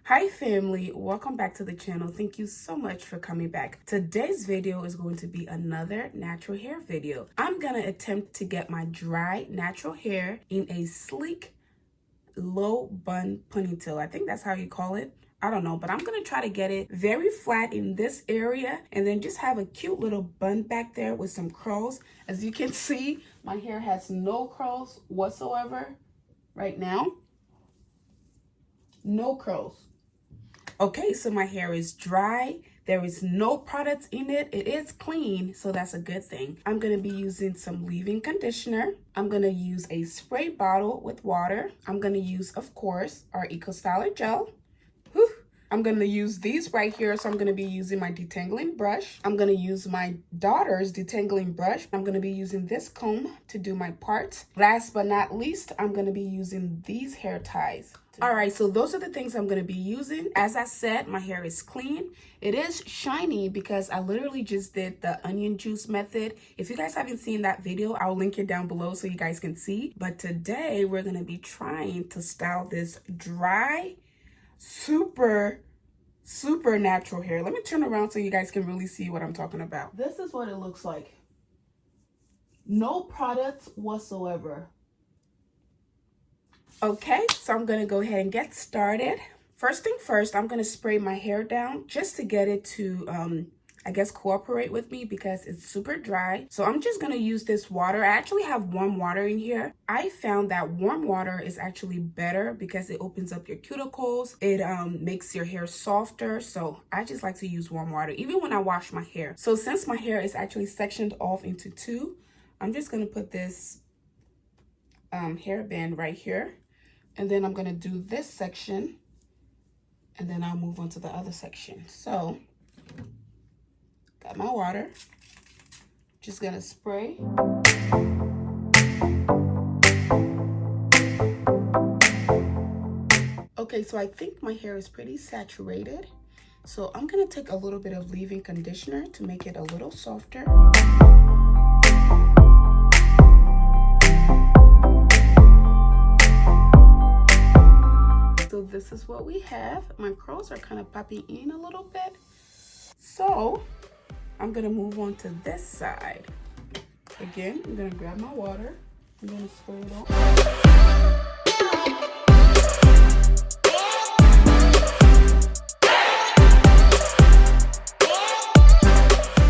Hi family, welcome back to the channel. Thank you so much for coming back. Today's video is going to be another natural hair video. I'm gonna attempt to get my dry natural hair in a sleek low bun ponytail. I think that's how you call it. I don't know, but I'm gonna try to get it very flat in this area and then just have a cute little bun back there with some curls. As you can see, my hair has no curls whatsoever right now. No curls. Okay, so my hair is dry. There is no products in it. It is clean, so that's a good thing. I'm gonna be using some leave-in conditioner. I'm gonna use a spray bottle with water. I'm gonna use, of course, our Eco Styler gel. Whew. I'm gonna use these right here, so I'm gonna be using my detangling brush. I'm gonna use my daughter's detangling brush. I'm gonna be using this comb to do my part. Last but not least, I'm gonna be using these hair ties. All right, so those are the things I'm going to be using. As I said, my hair is clean. It is shiny because I literally just did the onion juice method. If you guys haven't seen that video, I'll link it down below so you guys can see. But today we're going to be trying to style this dry, super natural hair. Let me turn around so you guys can really see what I'm talking about. This is what it looks like. No products whatsoever. Okay, so I'm gonna go ahead and get started. First thing first, I'm gonna spray my hair down just to get it to, I guess, cooperate with me because it's super dry. So I'm just gonna use this water. I actually have warm water in here. I found that warm water is actually better because it opens up your cuticles. It makes your hair softer. So I just like to use warm water, even when I wash my hair. So since my hair is actually sectioned off into two, I'm just gonna put this hairband right here. And then I'm going to do this section, and then I'll move on to the other section. So, got my water. Just going to spray. Okay, so I think my hair is pretty saturated. So I'm going to take a little bit of leave-in conditioner to make it a little softer. So this is what we have. My curls are kind of popping in a little bit. So I'm gonna move on to this side. Again, I'm gonna grab my water. I'm gonna spray it on.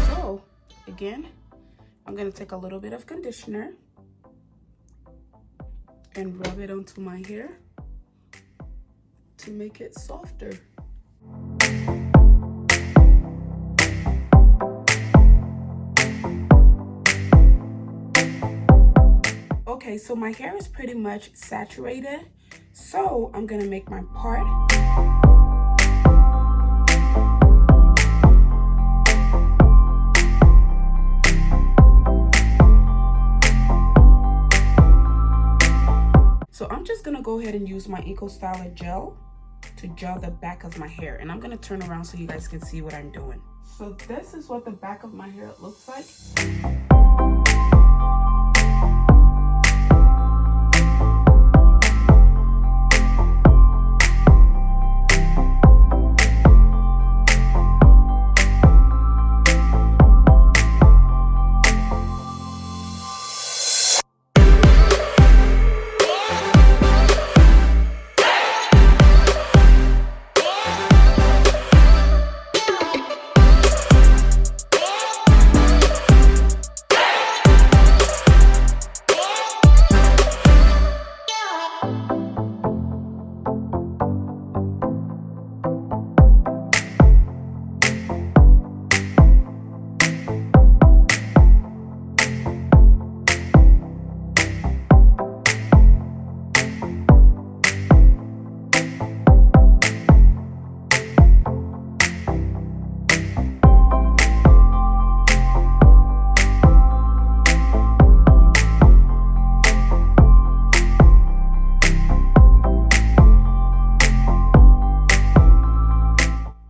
So again, I'm gonna take a little bit of conditioner and rub it onto my hair to make it softer. Okay, so my hair is pretty much saturated. So I'm gonna make my part. So I'm just gonna go ahead and use my Eco Styler gel to gel the back of my hair, and I'm gonna turn around so you guys can see what I'm doing. So this is what the back of my hair looks like.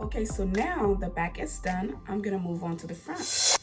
Okay, so now the back is done. I'm gonna move on to the front.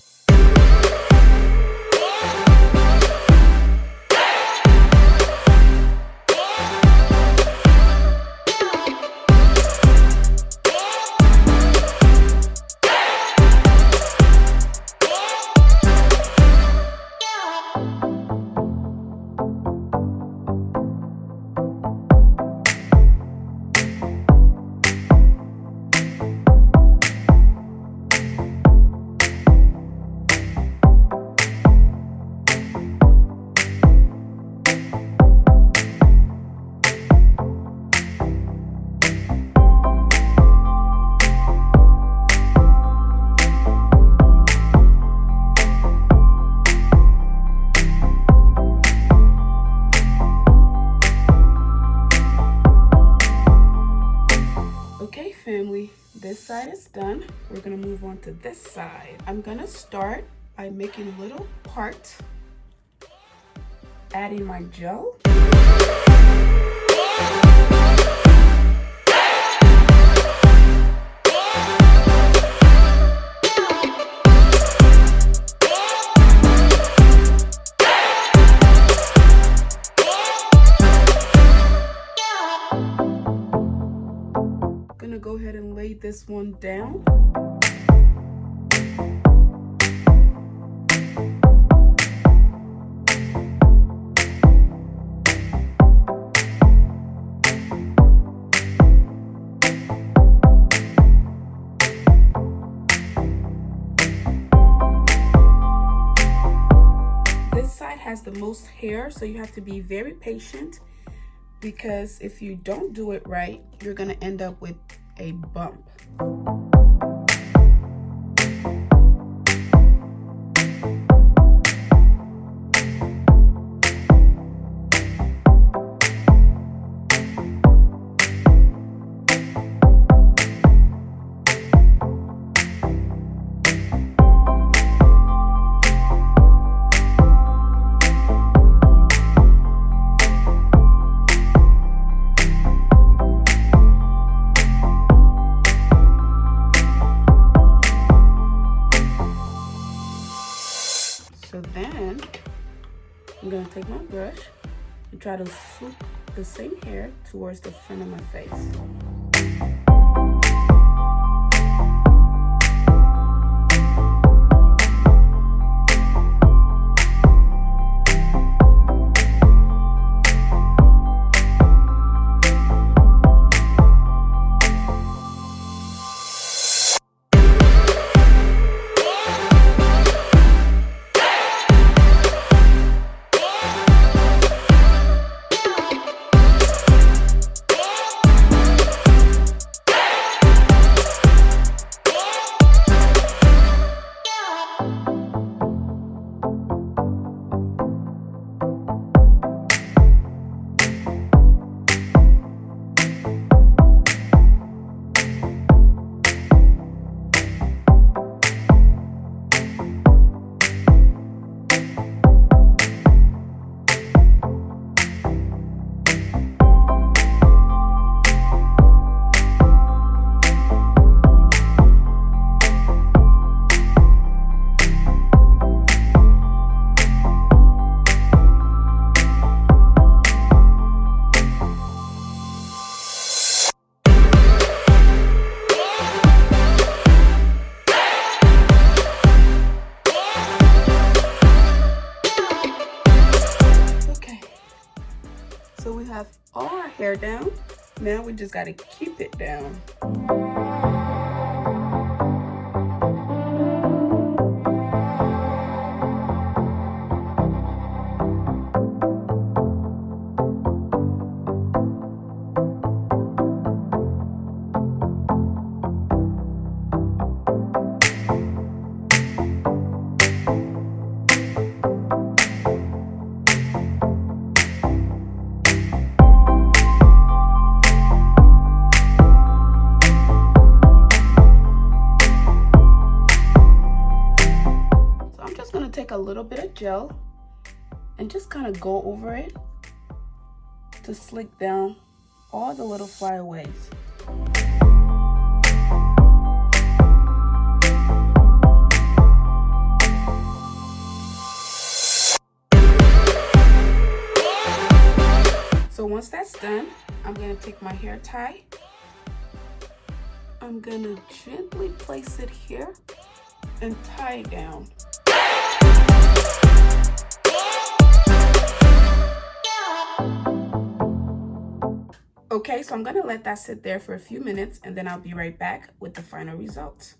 Okay, family, this side is done. We're gonna move on to this side. I'm gonna start by making a little part, adding my gel. Gonna go ahead and lay this one down. This side has the most hair, so you have to be very patient, because if you don't do it right, you're gonna end up with a bump. So then I'm gonna take my brush and try to swoop the same hair towards the front of my face. So we have all our hair down. Now we just gotta keep it down. Take a little bit of gel and just kind of go over it to slick down all the little flyaways. So once that's done, I'm going to take my hair tie. I'm going to gently place it here and tie it down. Okay, so I'm gonna let that sit there for a few minutes and then I'll be right back with the final result.